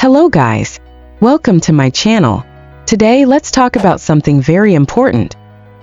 Hello guys, welcome to my channel. Today let's talk about something very important,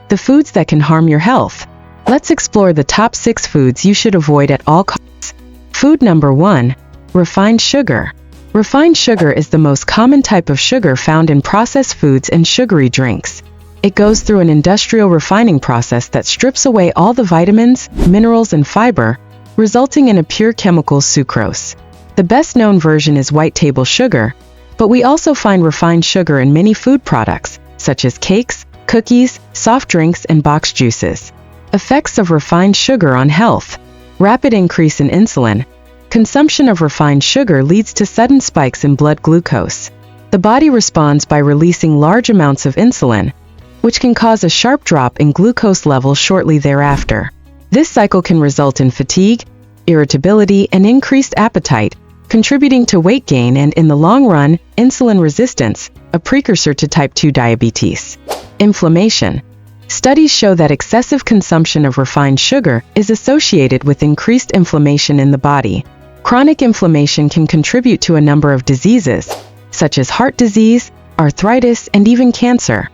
the foods that can harm your health. Let's explore the top 6 foods you should avoid at all costs. Food number 1, refined sugar. Refined sugar is the most common type of sugar found in processed foods and sugary drinks. It goes through an industrial refining process that strips away all the vitamins, minerals, and fiber, resulting in a pure chemical sucrose. The best-known version is white table sugar, but we also find refined sugar in many food products, such as cakes, cookies, soft drinks, and boxed juices. Effects of refined sugar on health. Rapid increase in insulin. Consumption of refined sugar leads to sudden spikes in blood glucose. The body responds by releasing large amounts of insulin, which can cause a sharp drop in glucose levels shortly thereafter. This cycle can result in fatigue, irritability, and increased appetite, contributing to weight gain and, in the long run, insulin resistance, a precursor to type 2 diabetes. Inflammation. Studies show that excessive consumption of refined sugar is associated with increased inflammation in the body. Chronic inflammation can contribute to a number of diseases, such as heart disease, arthritis, and even cancer.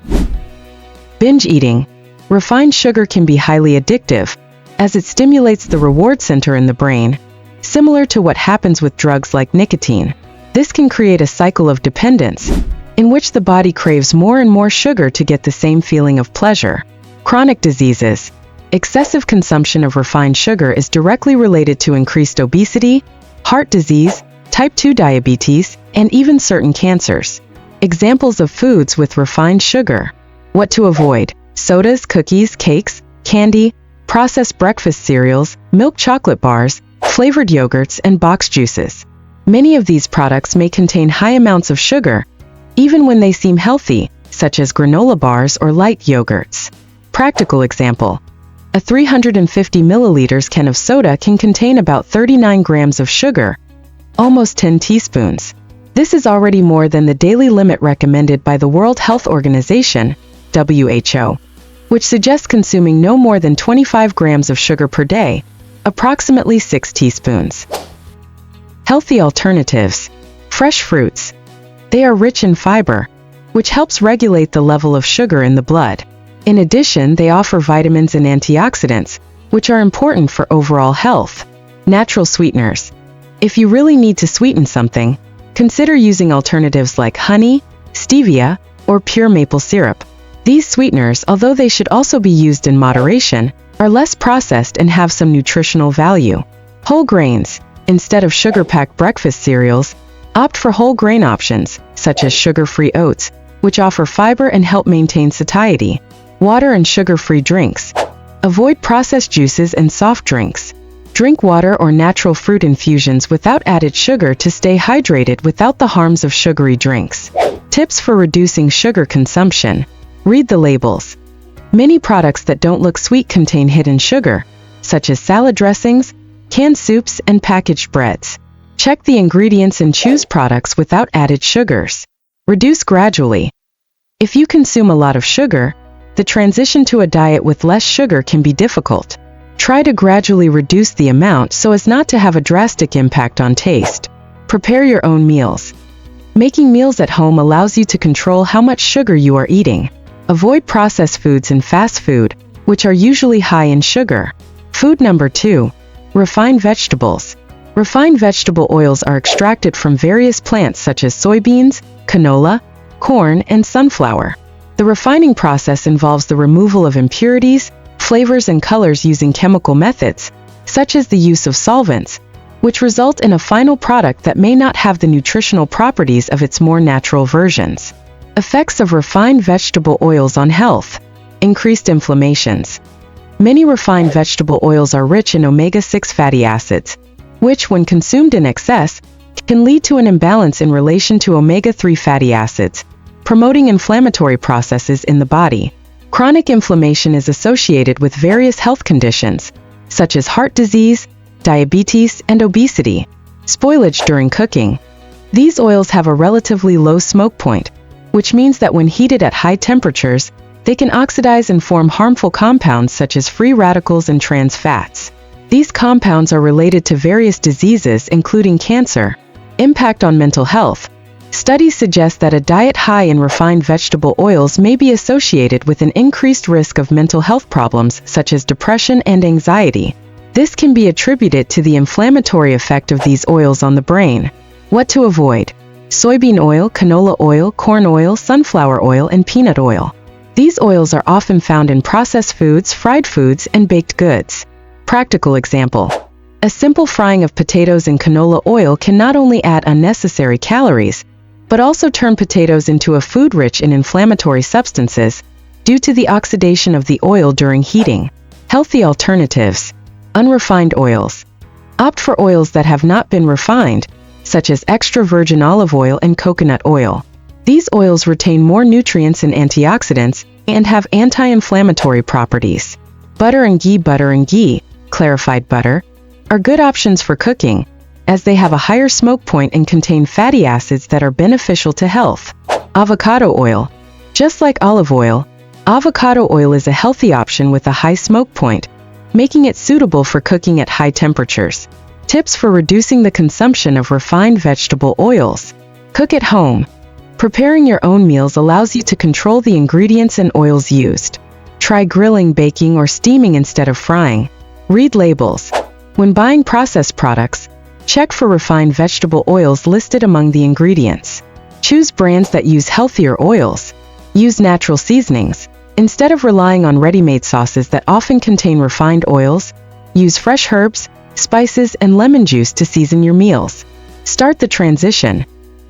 Binge eating. Refined sugar can be highly addictive, as it stimulates the reward center in the brain, similar to what happens with drugs like nicotine. This can create a cycle of dependence, in which the body craves more and more sugar to get the same feeling of pleasure. Chronic diseases. Excessive consumption of refined sugar is directly related to increased obesity, heart disease, type 2 diabetes, and even certain cancers. Examples of foods with refined sugar. What to avoid: sodas, cookies, cakes, candy, processed breakfast cereals, milk chocolate bars, flavored yogurts, and boxed juices. Many of these products may contain high amounts of sugar, even when they seem healthy, such as granola bars or light yogurts. Practical example: a 350 milliliters can of soda can contain about 39 grams of sugar, almost 10 teaspoons. This is already more than the daily limit recommended by the World Health Organization, WHO, which suggests consuming no more than 25 grams of sugar per day, approximately 6 teaspoons. Healthy alternatives. Fresh fruits. They are rich in fiber, which helps regulate the level of sugar in the blood. In addition, they offer vitamins and antioxidants, which are important for overall health. Natural sweeteners. If you really need to sweeten something, consider using alternatives like honey, stevia, or pure maple syrup. These sweeteners, although they should also be used in moderation, are less processed and have some nutritional value. Whole grains. Instead of sugar-packed breakfast cereals, opt for whole grain options, such as sugar-free oats, which offer fiber and help maintain satiety. Water and sugar-free drinks. Avoid processed juices and soft drinks. Drink water or natural fruit infusions without added sugar to stay hydrated without the harms of sugary drinks. Tips for reducing sugar consumption. Read the labels. Many products that don't look sweet contain hidden sugar, such as salad dressings, canned soups, and packaged breads. Check the ingredients and choose products without added sugars. Reduce gradually. If you consume a lot of sugar, the transition to a diet with less sugar can be difficult. Try to gradually reduce the amount so as not to have a drastic impact on taste. Prepare your own meals. Making meals at home allows you to control how much sugar you are eating. Avoid processed foods and fast food, which are usually high in sugar. Food number 2, refined vegetables. Refined vegetable oils are extracted from various plants such as soybeans, canola, corn, and sunflower. The refining process involves the removal of impurities, flavors, and colors using chemical methods, such as the use of solvents, which result in a final product that may not have the nutritional properties of its more natural versions. Effects of refined vegetable oils on health. Increased inflammations. Many refined vegetable oils are rich in omega-6 fatty acids, which, when consumed in excess, can lead to an imbalance in relation to omega-3 fatty acids, promoting inflammatory processes in the body. Chronic inflammation is associated with various health conditions, such as heart disease, diabetes, and obesity. Spoilage during cooking. These oils have a relatively low smoke point, which means that when heated at high temperatures, they can oxidize and form harmful compounds such as free radicals and trans fats. These compounds are related to various diseases including cancer. Impact on mental health. Studies suggest that a diet high in refined vegetable oils may be associated with an increased risk of mental health problems such as depression and anxiety. This can be attributed to the inflammatory effect of these oils on the brain. What to avoid? Soybean oil, canola oil, corn oil, sunflower oil, and peanut oil. These oils are often found in processed foods, fried foods, and baked goods. Practical example. A simple frying of potatoes in canola oil can not only add unnecessary calories, but also turn potatoes into a food rich in inflammatory substances due to the oxidation of the oil during heating. Healthy alternatives. Unrefined oils. Opt for oils that have not been refined, such as extra virgin olive oil and coconut oil. These oils retain more nutrients and antioxidants and have anti-inflammatory properties. Butter and ghee, clarified butter, are good options for cooking, as they have a higher smoke point and contain fatty acids that are beneficial to health. Avocado oil. Just like olive oil, avocado oil is a healthy option with a high smoke point, making it suitable for cooking at high temperatures. Tips for reducing the consumption of refined vegetable oils. Cook at home. Preparing your own meals allows you to control the ingredients and oils used. Try grilling, baking, or steaming instead of frying. Read labels. When buying processed products, check for refined vegetable oils listed among the ingredients. Choose brands that use healthier oils. Use natural seasonings. Instead of relying on ready-made sauces that often contain refined oils, use fresh herbs, spices, and lemon juice to season your meals. Start the transition.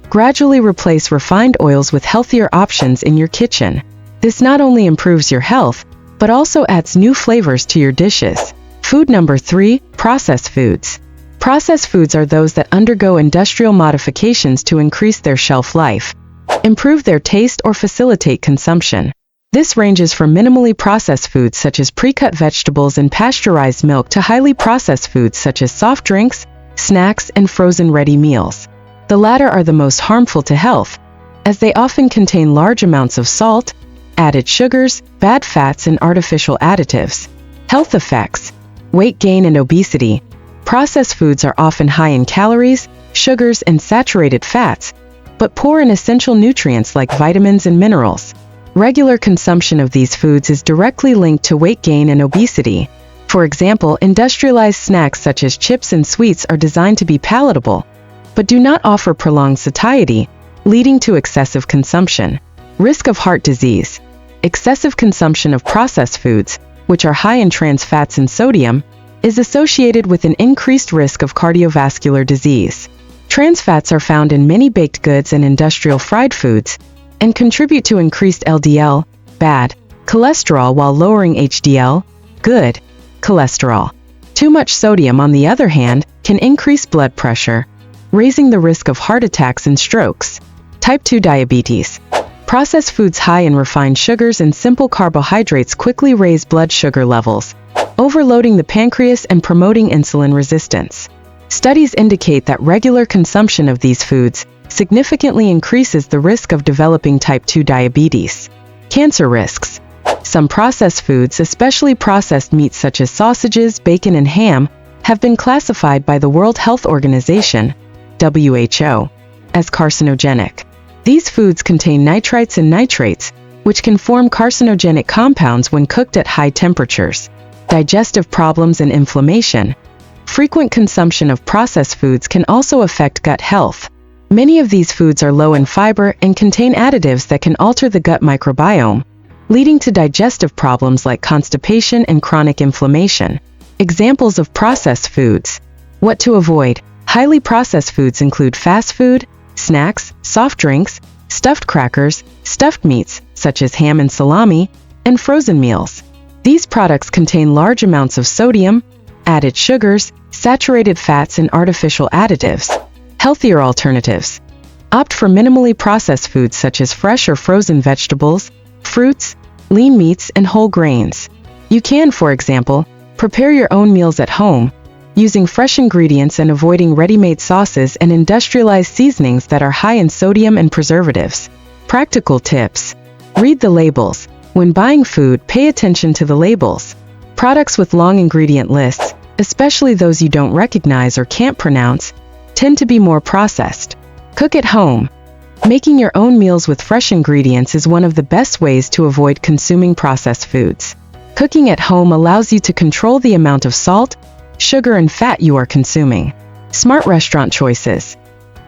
Gradually replace refined oils with healthier options in your kitchen. This not only improves your health, but also adds new flavors to your dishes. Food number 3, processed foods. Processed foods are those that undergo industrial modifications to increase their shelf life, improve their taste, or facilitate consumption. This ranges from minimally processed foods such as pre-cut vegetables and pasteurized milk to highly processed foods such as soft drinks, snacks, and frozen ready meals. The latter are the most harmful to health, as they often contain large amounts of salt, added sugars, bad fats, and artificial additives. Health effects. Weight gain and obesity. Processed foods are often high in calories, sugars, and saturated fats, but poor in essential nutrients like vitamins and minerals. Regular consumption of these foods is directly linked to weight gain and obesity. For example, industrialized snacks such as chips and sweets are designed to be palatable, but do not offer prolonged satiety, leading to excessive consumption. Risk of heart disease. Excessive consumption of processed foods, which are high in trans fats and sodium, is associated with an increased risk of cardiovascular disease. Trans fats are found in many baked goods and industrial fried foods, and contribute to increased LDL, bad, cholesterol while lowering HDL, good, cholesterol. Too much sodium, on the other hand, can increase blood pressure, raising the risk of heart attacks and strokes. Type 2 diabetes. Processed foods high in refined sugars and simple carbohydrates quickly raise blood sugar levels, overloading the pancreas and promoting insulin resistance. Studies indicate that regular consumption of these foods significantly increases the risk of developing type 2 diabetes. Cancer risks. Some processed foods, especially processed meats such as sausages, bacon, and ham, have been classified by the World Health Organization, WHO, as carcinogenic. These foods contain nitrites and nitrates, which can form carcinogenic compounds when cooked at high temperatures. Digestive problems and inflammation. Frequent consumption of processed foods can also affect gut health. Many of these foods are low in fiber and contain additives that can alter the gut microbiome, leading to digestive problems like constipation and chronic inflammation. Examples of processed foods. What to avoid? Highly processed foods include fast food, snacks, soft drinks, stuffed crackers, stuffed meats, such as ham and salami, and frozen meals. These products contain large amounts of sodium, added sugars, saturated fats, and artificial additives. Healthier alternatives. Opt for minimally processed foods such as fresh or frozen vegetables, fruits, lean meats, and whole grains. You can, for example, prepare your own meals at home, using fresh ingredients and avoiding ready-made sauces and industrialized seasonings that are high in sodium and preservatives. Practical tips. Read the labels. When buying food, pay attention to the labels. Products with long ingredient lists, especially those you don't recognize or can't pronounce, tend to be more processed. Cook at home. Making your own meals with fresh ingredients is one of the best ways to avoid consuming processed foods. Cooking at home allows you to control the amount of salt, sugar, and fat you are consuming. Smart restaurant choices.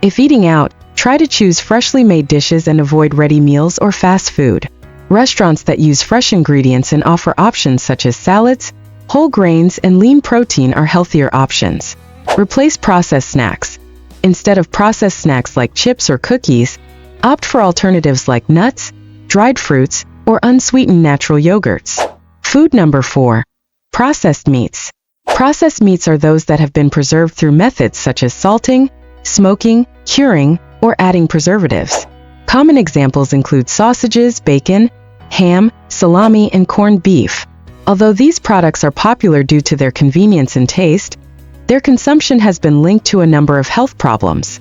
If eating out, try to choose freshly made dishes and avoid ready meals or fast food. Restaurants that use fresh ingredients and offer options such as salads, whole grains, and lean protein are healthier options. Replace processed snacks. Instead of processed snacks like chips or cookies, opt for alternatives like nuts, dried fruits, or unsweetened natural yogurts. Food number 4. Processed meats. Processed meats are those that have been preserved through methods such as salting, smoking, curing, or adding preservatives. Common examples include sausages, bacon, ham, salami, and corned beef. Although these products are popular due to their convenience and taste, their consumption has been linked to a number of health problems.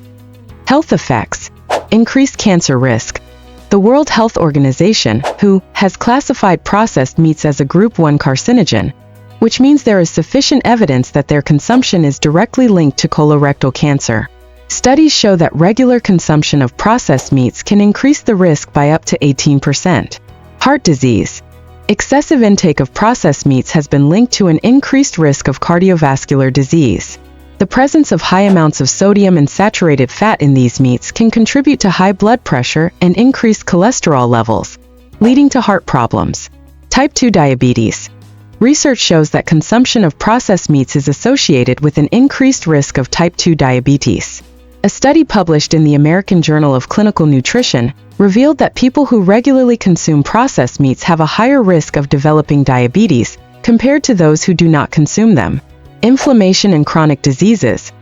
Health effects. Increased cancer risk. The World Health Organization, WHO, has classified processed meats as a Group 1 carcinogen, which means there is sufficient evidence that their consumption is directly linked to colorectal cancer. Studies show that regular consumption of processed meats can increase the risk by up to 18%. Heart disease. Excessive intake of processed meats has been linked to an increased risk of cardiovascular disease. The presence of high amounts of sodium and saturated fat in these meats can contribute to high blood pressure and increased cholesterol levels, leading to heart problems. Type 2 diabetes. Research shows that consumption of processed meats is associated with an increased risk of type 2 diabetes. A study published in the American Journal of Clinical Nutrition revealed that people who regularly consume processed meats have a higher risk of developing diabetes compared to those who do not consume them. Inflammation and chronic diseases.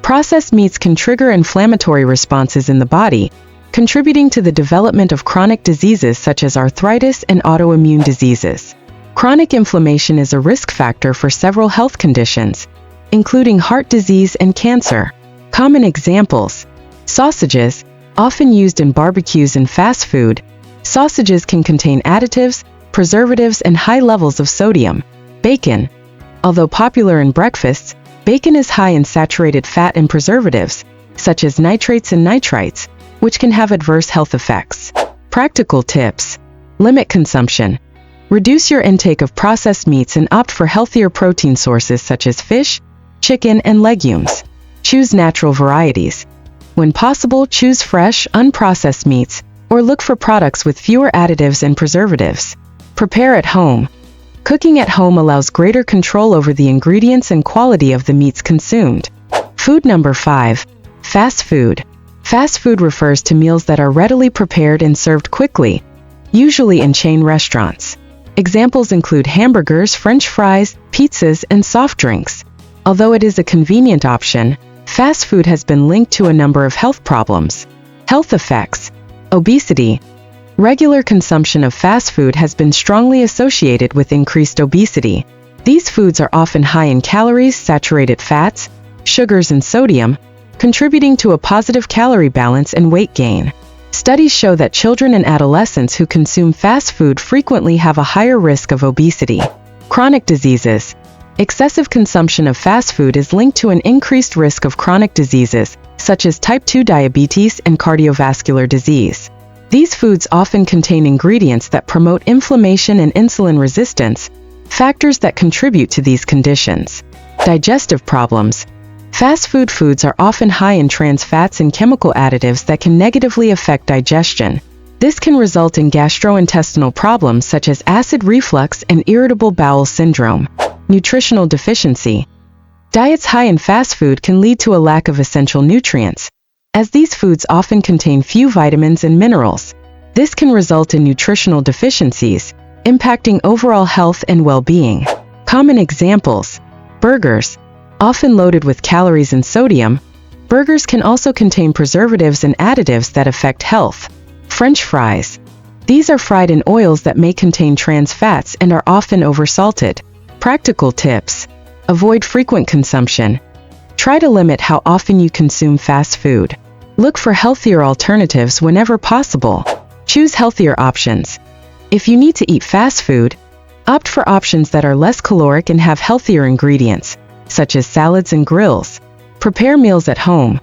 Processed meats can trigger inflammatory responses in the body, contributing to the development of chronic diseases such as arthritis and autoimmune diseases. Chronic inflammation is a risk factor for several health conditions, including heart disease and cancer. Common examples. Sausages, often used in barbecues and fast food. Sausages can contain additives, preservatives, and high levels of sodium. Bacon. Although popular in breakfasts, bacon is high in saturated fat and preservatives, such as nitrates and nitrites, which can have adverse health effects. Practical tips. Limit consumption. Reduce your intake of processed meats and opt for healthier protein sources such as fish, chicken, and legumes. Choose natural varieties. When possible, choose fresh, unprocessed meats, or look for products with fewer additives and preservatives. Prepare at home. Cooking at home allows greater control over the ingredients and quality of the meats consumed. Food number 5. Fast food. Fast food refers to meals that are readily prepared and served quickly, usually in chain restaurants. Examples include hamburgers, French fries, pizzas, and soft drinks. Although it is a convenient option, fast food has been linked to a number of health problems. Health effects. Obesity. Regular consumption of fast food has been strongly associated with increased obesity. These foods are often high in calories, saturated fats, sugars, and sodium, contributing to a positive calorie balance and weight gain. Studies show that children and adolescents who consume fast food frequently have a higher risk of obesity. Chronic diseases. Excessive consumption of fast food is linked to an increased risk of chronic diseases, such as type 2 diabetes and cardiovascular disease. These foods often contain ingredients that promote inflammation and insulin resistance, factors that contribute to these conditions. Digestive problems. Fast food foods are often high in trans fats and chemical additives that can negatively affect digestion. This can result in gastrointestinal problems such as acid reflux and irritable bowel syndrome. Nutritional deficiency. Diets high in fast food can lead to a lack of essential nutrients, as these foods often contain few vitamins and minerals. This can result in nutritional deficiencies, impacting overall health and well-being. Common examples. Burgers. Often loaded with calories and sodium, burgers can also contain preservatives and additives that affect health. French fries. These are fried in oils that may contain trans fats and are often oversalted. Practical tips. Avoid frequent consumption. Try to limit how often you consume fast food. Look for healthier alternatives whenever possible. Choose healthier options. If you need to eat fast food, opt for options that are less caloric and have healthier ingredients, such as salads and grills. Prepare meals at home.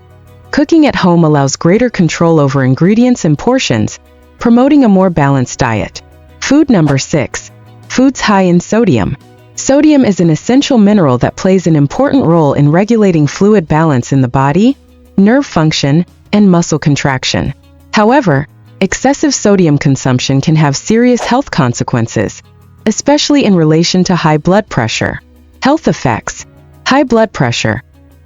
Cooking at home allows greater control over ingredients and portions, promoting a more balanced diet. Food number 6. Foods high in sodium. Sodium is an essential mineral that plays an important role in regulating fluid balance in the body, nerve function, and muscle contraction. However, excessive sodium consumption can have serious health consequences, especially in relation to high blood pressure. Health effects. High blood pressure.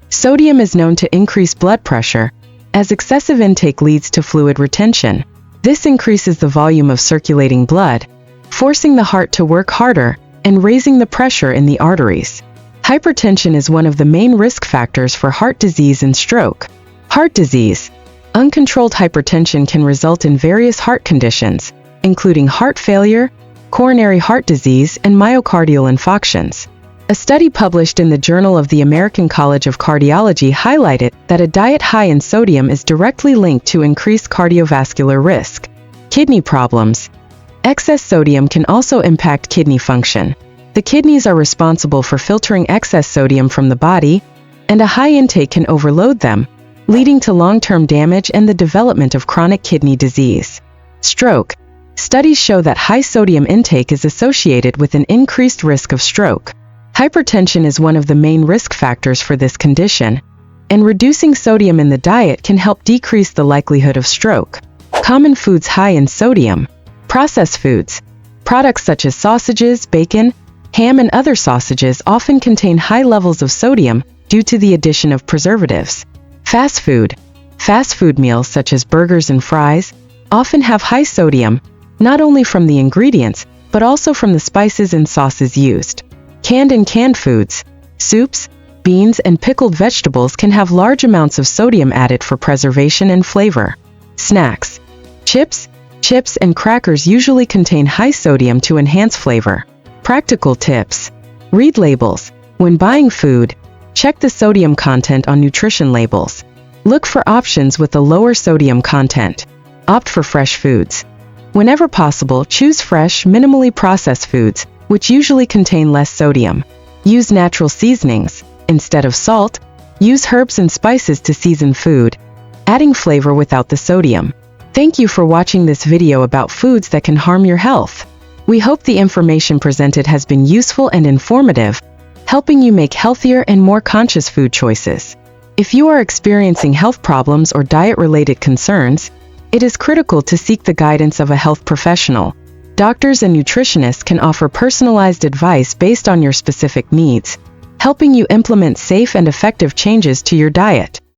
Sodium is known to increase blood pressure, as excessive intake leads to fluid retention. This increases the volume of circulating blood, forcing the heart to work harder and raising the pressure in the arteries. Hypertension is one of the main risk factors for heart disease and stroke. Heart disease. Uncontrolled hypertension can result in various heart conditions, including heart failure, coronary heart disease, and myocardial infarctions. A study published in the Journal of the American College of Cardiology highlighted that a diet high in sodium is directly linked to increased cardiovascular risk. Kidney problems. Excess sodium can also impact kidney function. The kidneys are responsible for filtering excess sodium from the body, and a high intake can overload them, leading to long-term damage and the development of chronic kidney disease. Stroke. Studies show that high sodium intake is associated with an increased risk of stroke. Hypertension is one of the main risk factors for this condition, and reducing sodium in the diet can help decrease the likelihood of stroke. Common foods high in sodium. Processed foods. Products such as sausages, bacon, ham, and other sausages often contain high levels of sodium due to the addition of preservatives. Fast food. Fast food meals such as burgers and fries often have high sodium, not only from the ingredients, but also from the spices and sauces used. Canned and canned foods. Soups, beans, and pickled vegetables can have large amounts of sodium added for preservation and flavor. Snacks. Chips, and crackers usually contain high sodium to enhance flavor. Practical tips. Read labels. When buying food, check the sodium content on nutrition labels. Look for options with a lower sodium content. Opt for fresh foods. Whenever possible, choose fresh, minimally processed foods, which usually contain less sodium. Use natural seasonings. Instead of salt, use herbs and spices to season food, adding flavor without the sodium. Thank you for watching this video about foods that can harm your health. We hope the information presented has been useful and informative, helping you make healthier and more conscious food choices. If you are experiencing health problems or diet-related concerns, it is critical to seek the guidance of a health professional. Doctors and nutritionists can offer personalized advice based on your specific needs, helping you implement safe and effective changes to your diet.